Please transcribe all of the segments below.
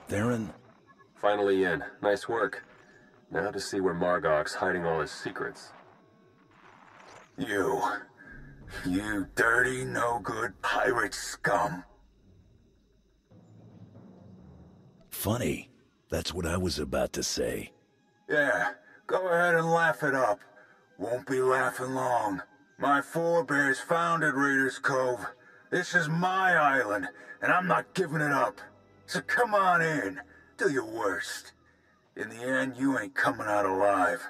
Theron? Finally in. Nice work. Now to see where Margok's hiding all his secrets. You dirty, no-good pirate scum. Funny. That's what I was about to say. Yeah, go ahead and laugh it up. Won't be laughing long. My forebears founded Raiders Cove. This is my island, and I'm not giving it up. So come on in. Do your worst. In the end, you ain't coming out alive.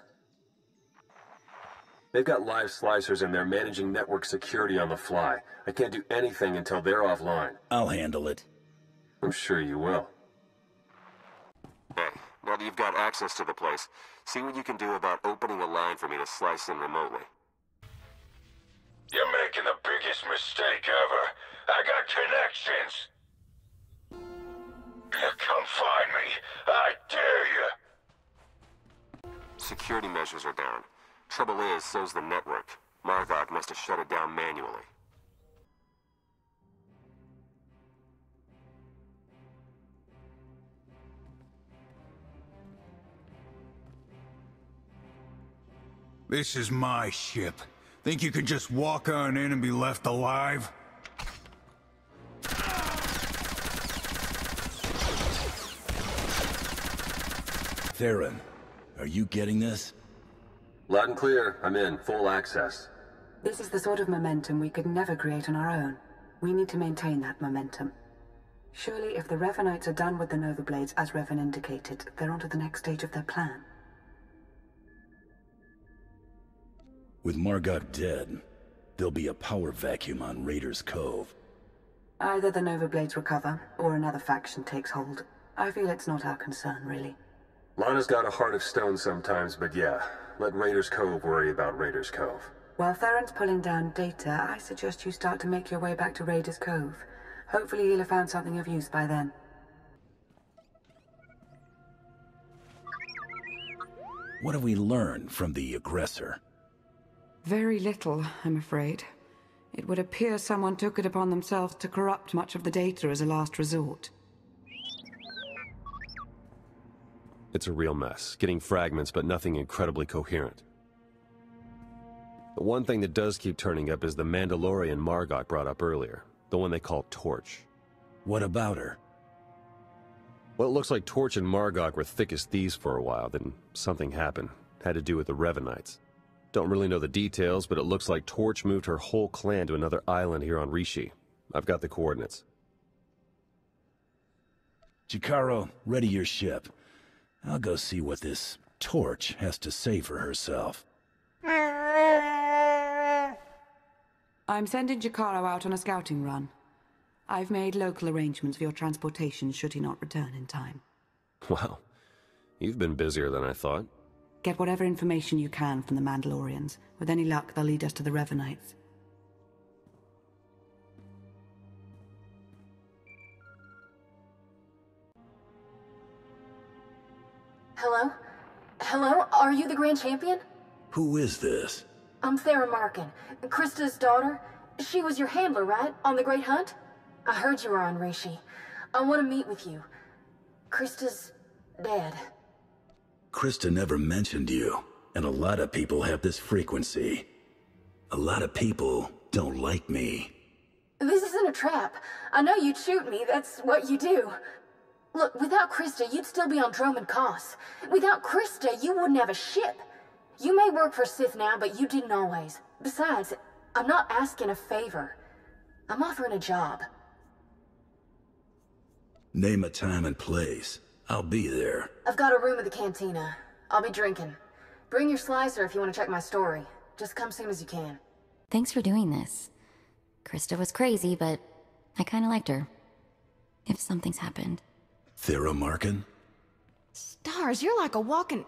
They've got live slicers and they're managing network security on the fly. I can't do anything until they're offline. I'll handle it. I'm sure you will. Hey, now that you've got access to the place, see what you can do about opening a line for me to slice in remotely. You're making the biggest mistake ever. I got connections. Come find me. I dare you. Security measures are down. Trouble is, so's the network. Margok must have shut it down manually. This is my ship. Think you could just walk on in and be left alive? Theron, are you getting this? Loud and clear. I'm in. Full access. This is the sort of momentum we could never create on our own. We need to maintain that momentum. Surely if the Revanites are done with the Nova Blades, as Revan indicated, they're on to the next stage of their plan. With Margok dead, there'll be a power vacuum on Raiders Cove. Either the Nova Blades recover, or another faction takes hold. I feel it's not our concern, really. Lana's got a heart of stone sometimes, but yeah. Let Raiders Cove worry about Raiders Cove. While Theron's pulling down data, I suggest you start to make your way back to Raiders Cove. Hopefully he'll have found something of use by then. What have we learned from the aggressor? Very little, I'm afraid. It would appear someone took it upon themselves to corrupt much of the data as a last resort. It's a real mess. Getting fragments, but nothing incredibly coherent. The one thing that does keep turning up is the Mandalorian Margok brought up earlier. The one they call Torch. What about her? Well, it looks like Torch and Margok were thick as thieves for a while, then something happened. Had to do with the Revanites. Don't really know the details, but it looks like Torch moved her whole clan to another island here on Rishi. I've got the coordinates. Chikaro, ready your ship. I'll go see what this Torch has to say for herself. I'm sending Jakaro out on a scouting run. I've made local arrangements for your transportation should he not return in time. Wow. You've been busier than I thought. Get whatever information you can from the Mandalorians. With any luck, they'll lead us to the Revanites. Hello? Hello? Are you the Grand Champion? Who is this? I'm Theron Markin, Krista's daughter. She was your handler, right? On the Great Hunt? I heard you were on Rishi. I want to meet with you. Krista's dead. Krista never mentioned you, and a lot of people have this frequency. A lot of people don't like me. This isn't a trap. I know you'd shoot me, that's what you do. Look, without Krista, you'd still be on Dromund Koss. Without Krista, you wouldn't have a ship. You may work for Sith now, but you didn't always. Besides, I'm not asking a favor. I'm offering a job. Name a time and place. I'll be there. I've got a room at the cantina. I'll be drinking. Bring your slicer if you want to check my story. Just come soon as you can. Thanks for doing this. Krista was crazy, but I kinda liked her. If something's happened. Theron Markin? Stars, you're like a walking...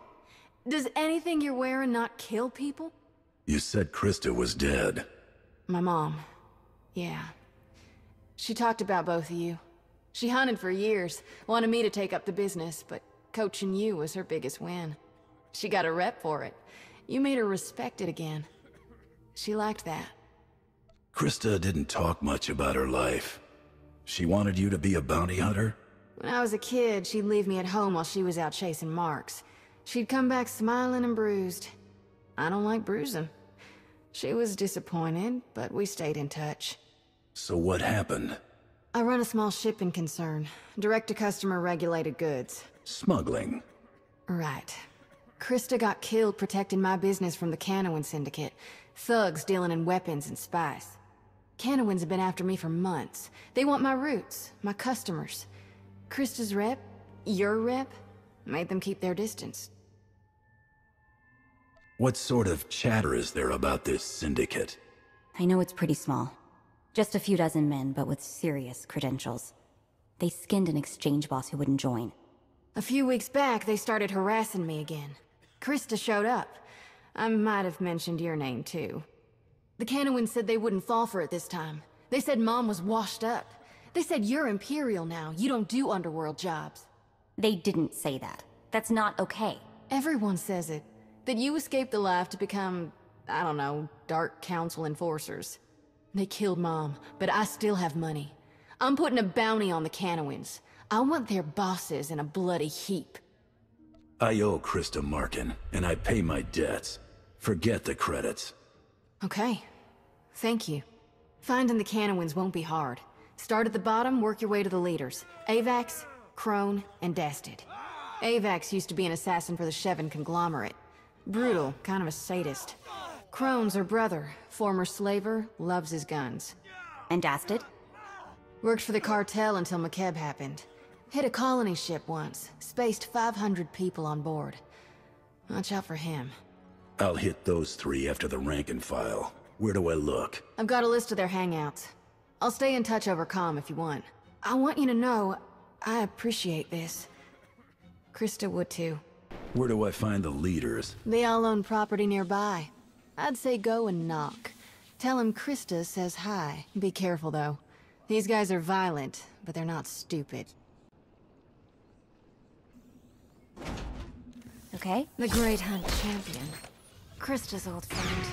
Does anything you're wearing not kill people? You said Krista was dead. My mom. Yeah. She talked about both of you. She hunted for years, wanted me to take up the business, but coaching you was her biggest win. She got a rep for it. You made her respect it again. She liked that. Krista didn't talk much about her life. She wanted you to be a bounty hunter? When I was a kid, she'd leave me at home while she was out chasing marks. She'd come back smiling and bruised. I don't like bruising. She was disappointed, but we stayed in touch. So what happened? I run a small shipping concern. Direct-to-customer regulated goods. Smuggling. Right. Krista got killed protecting my business from the Canowin Syndicate. Thugs dealing in weapons and spice. Canowins have been after me for months. They want my roots, my customers. Krista's rep, your rep, made them keep their distance. What sort of chatter is there about this syndicate? I know it's pretty small. Just a few dozen men, but with serious credentials. They skinned an exchange boss who wouldn't join. A few weeks back, they started harassing me again. Krista showed up. I might have mentioned your name, too. The Canowins said they wouldn't fall for it this time. They said Mom was washed up. They said you're Imperial now. You don't do underworld jobs. They didn't say that. That's not okay. Everyone says it. That you escaped the life to become, I don't know, Dark Council enforcers. They killed Mom, but I still have money. I'm putting a bounty on the Canowins. I want their bosses in a bloody heap. I owe Krista Markin, and I pay my debts. Forget the credits. Okay. Thank you. Finding the Canowins won't be hard. Start at the bottom, work your way to the leaders. Avax, Crone, and Dastard. Avax used to be an assassin for the Shevan conglomerate. Brutal, kind of a sadist. Crone's her brother, former slaver, loves his guns. And Dastard? Worked for the cartel until McKeb happened. Hit a colony ship once, spaced 500 people on board. Watch out for him. I'll hit those three after the rank and file. Where do I look? I've got a list of their hangouts. I'll stay in touch over comm if you want. I want you to know, I appreciate this. Krista would too. Where do I find the leaders? They all own property nearby. I'd say go and knock. Tell him Krista says hi. Be careful though. These guys are violent, but they're not stupid. Okay. The Great Hunt Champion. Krista's old friend.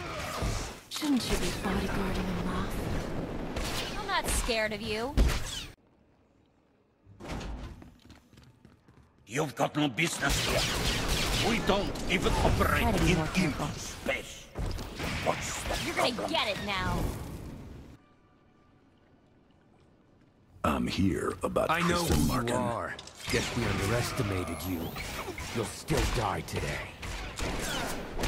Shouldn't you be bodyguarding him off? I'm not scared of you. You've got no business here. We don't even operate in empty space. What's the You're problem? gonna get it now. I'm here about I know Krista who Markin. you are. Guess we underestimated you. You'll still die today.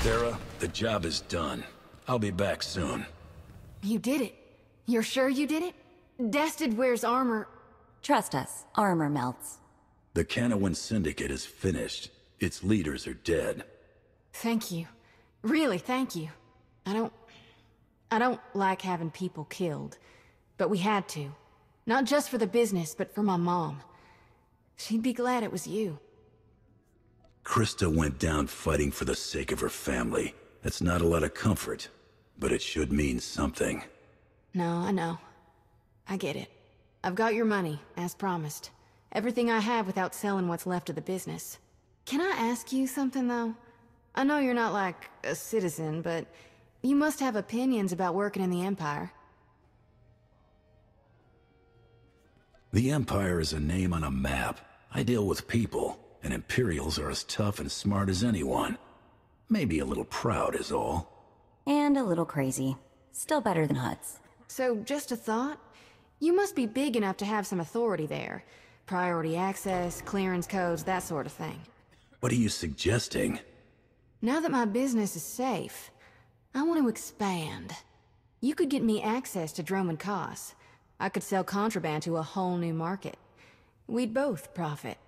Sarah, the job is done. I'll be back soon. You did it. You're sure you did it? Dastard wears armor. Trust us, armor melts. The Canowin Syndicate is finished. Its leaders are dead. Thank you. Really, thank you. I don't like having people killed. But we had to. Not just for the business, but for my mom. She'd be glad it was you. Krista went down fighting for the sake of her family. That's not a lot of comfort, but it should mean something. No, I know. I get it. I've got your money, as promised. Everything I have without selling what's left of the business. Can I ask you something, though? I know you're not like a citizen, but you must have opinions about working in the Empire. The Empire is a name on a map. I deal with people, and Imperials are as tough and smart as anyone. Maybe a little proud is all. And a little crazy. Still better than Huts. So, just a thought? You must be big enough to have some authority there. Priority access, clearance codes, that sort of thing. What are you suggesting? Now that my business is safe, I want to expand. You could get me access to Droman Kos. I could sell contraband to a whole new market. We'd both profit.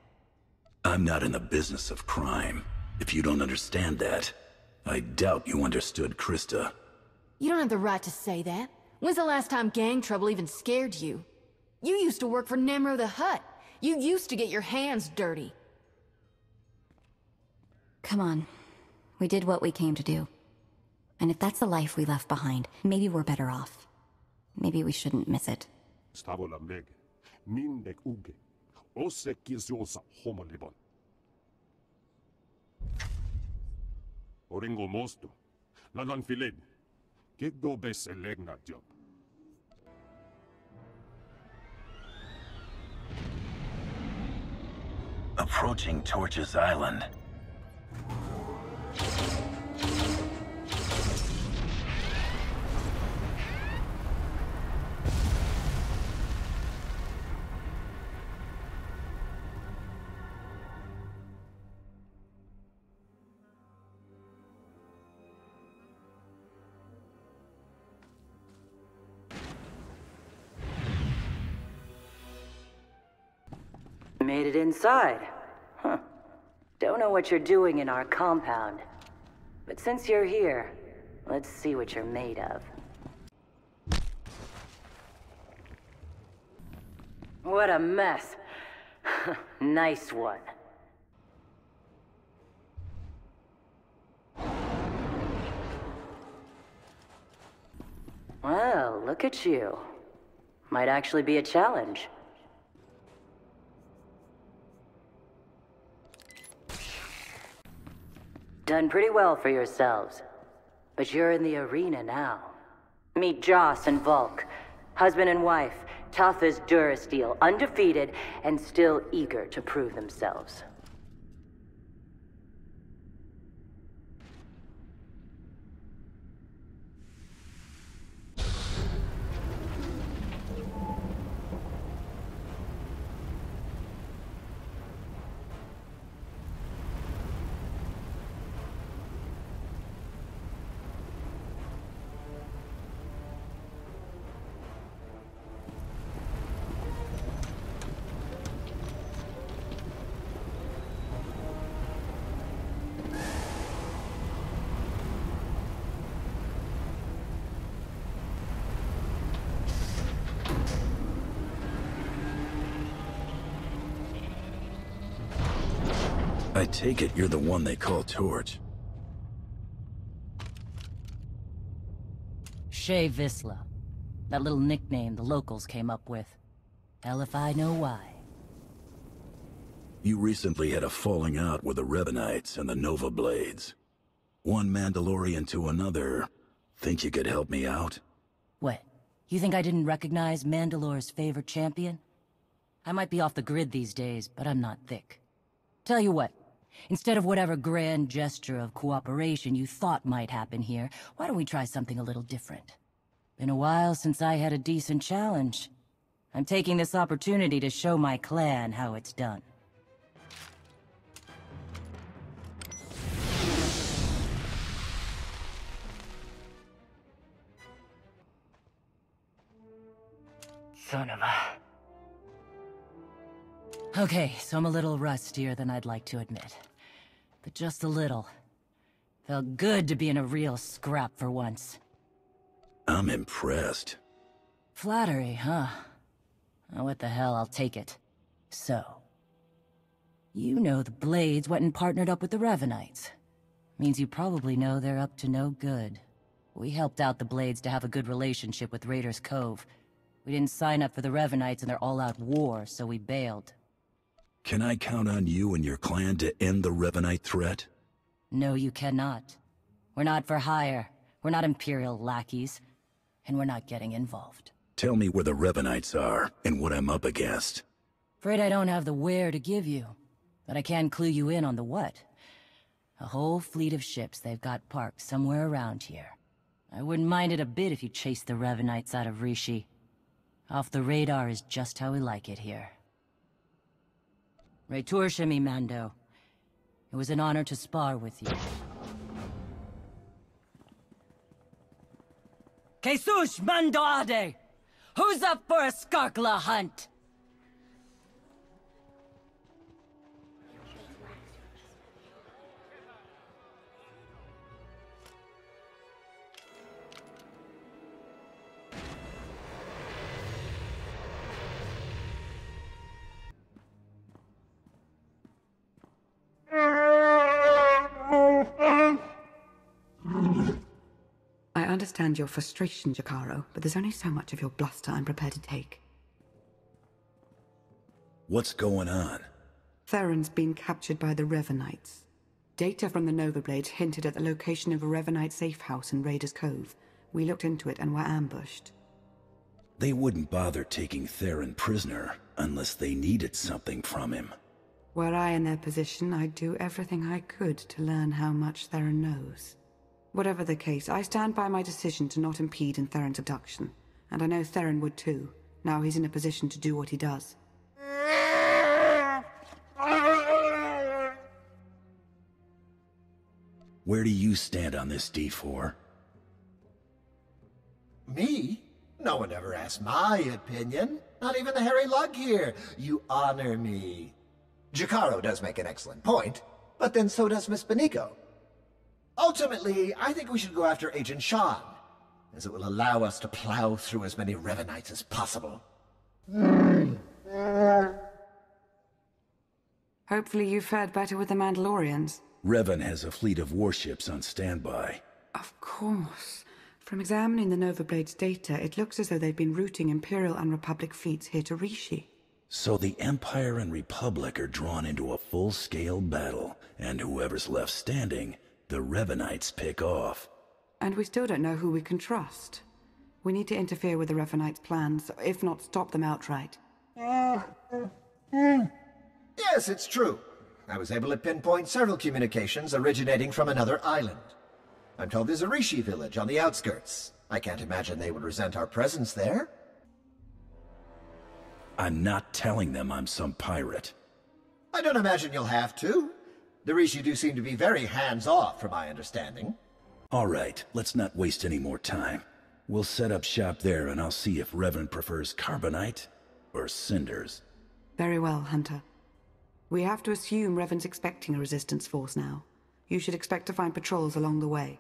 I'm not in the business of crime. If you don't understand that, I doubt you understood Krista. You don't have the right to say that. When's the last time gang trouble even scared you? You used to work for Nemro the Hutt. You used to get your hands dirty. Come on. We did what we came to do. And if that's the life we left behind, maybe we're better off. Maybe we shouldn't miss it. Stavola meg, mindek uge, ose kisiosa homolibon. Oringo mosto, lanan filed, kegdo bes elegna job. approaching Torch's Island. Made it inside. Huh. Don't know what you're doing in our compound. But since you're here, let's see what you're made of. What a mess. Nice one. Well, look at you. Might actually be a challenge. Done pretty well for yourselves. But you're in the arena now. Meet Joss and Volk. Husband and wife, tough as Durasteel, undefeated, and still eager to prove themselves. I take it you're the one they call Torch. Shay Visla. That little nickname the locals came up with. Hell if I know why. You recently had a falling out with the Revanites and the Nova Blades. One Mandalorian to another. Think you could help me out? What? You think I didn't recognize Mandalore's favorite champion? I might be off the grid these days, but I'm not thick. Tell you what. Instead of whatever grand gesture of cooperation you thought might happen here, why don't we try something a little different? Been a while since I had a decent challenge. I'm taking this opportunity to show my clan how it's done. Son of a... Okay, so I'm a little rustier than I'd like to admit. But just a little. Felt good to be in a real scrap for once. I'm impressed. Flattery, huh? Oh, what the hell, I'll take it. So... You know the Blades went and partnered up with the Revanites. Means you probably know they're up to no good. We helped out the Blades to have a good relationship with Raiders Cove. We didn't sign up for the Revanites and their all-out war, so we bailed. Can I count on you and your clan to end the Revanite threat? No, you cannot. We're not for hire. We're not Imperial lackeys. And we're not getting involved. Tell me where the Revanites are and what I'm up against. Afraid I don't have the where to give you. But I can clue you in on the what. A whole fleet of ships they've got parked somewhere around here. I wouldn't mind it a bit if you chased the Revanites out of Rishi. Off the radar is just how we like it here. Returshimi, Mando. It was an honor to spar with you. Jesus Mando Ade! Who's up for a Skarkla hunt? I understand your frustration, Jakaro, but there's only so much of your bluster I'm prepared to take. What's going on? Theron's been captured by the Revanites. Data from the Nova Blades hinted at the location of a Revanite safe house in Raiders Cove. We looked into it and were ambushed. They wouldn't bother taking Theron prisoner unless they needed something from him. Were I in their position, I'd do everything I could to learn how much Theron knows. Whatever the case, I stand by my decision to not impede in Theron's abduction. And I know Theron would too. Now he's in a position to do what he does. Where do you stand on this, D4? Me? No one ever asked my opinion. Not even the hairy lug here. You honor me. Jacaro does make an excellent point, but then so does Miss Beniko. Ultimately, I think we should go after Agent Shan, as it will allow us to plow through as many Revanites as possible. Hopefully you fared better with the Mandalorians. Revan has a fleet of warships on standby. Of course. From examining the Nova Blade's data, it looks as though they've been routing Imperial and Republic fleets here to Rishi. So the Empire and Republic are drawn into a full-scale battle, and whoever's left standing, the Revanites pick off. And we still don't know who we can trust. We need to interfere with the Revanites' plans, if not stop them outright. Yes, it's true. I was able to pinpoint several communications originating from another island. I'm told there's a Rishi village on the outskirts. I can't imagine they would resent our presence there. I'm not telling them I'm some pirate. I don't imagine you'll have to. The Rishi do seem to be very hands-off, from my understanding. All right, let's not waste any more time. We'll set up shop there, and I'll see if Revan prefers carbonite or cinders. Very well, Hunter. We have to assume Revan's expecting a resistance force now. You should expect to find patrols along the way.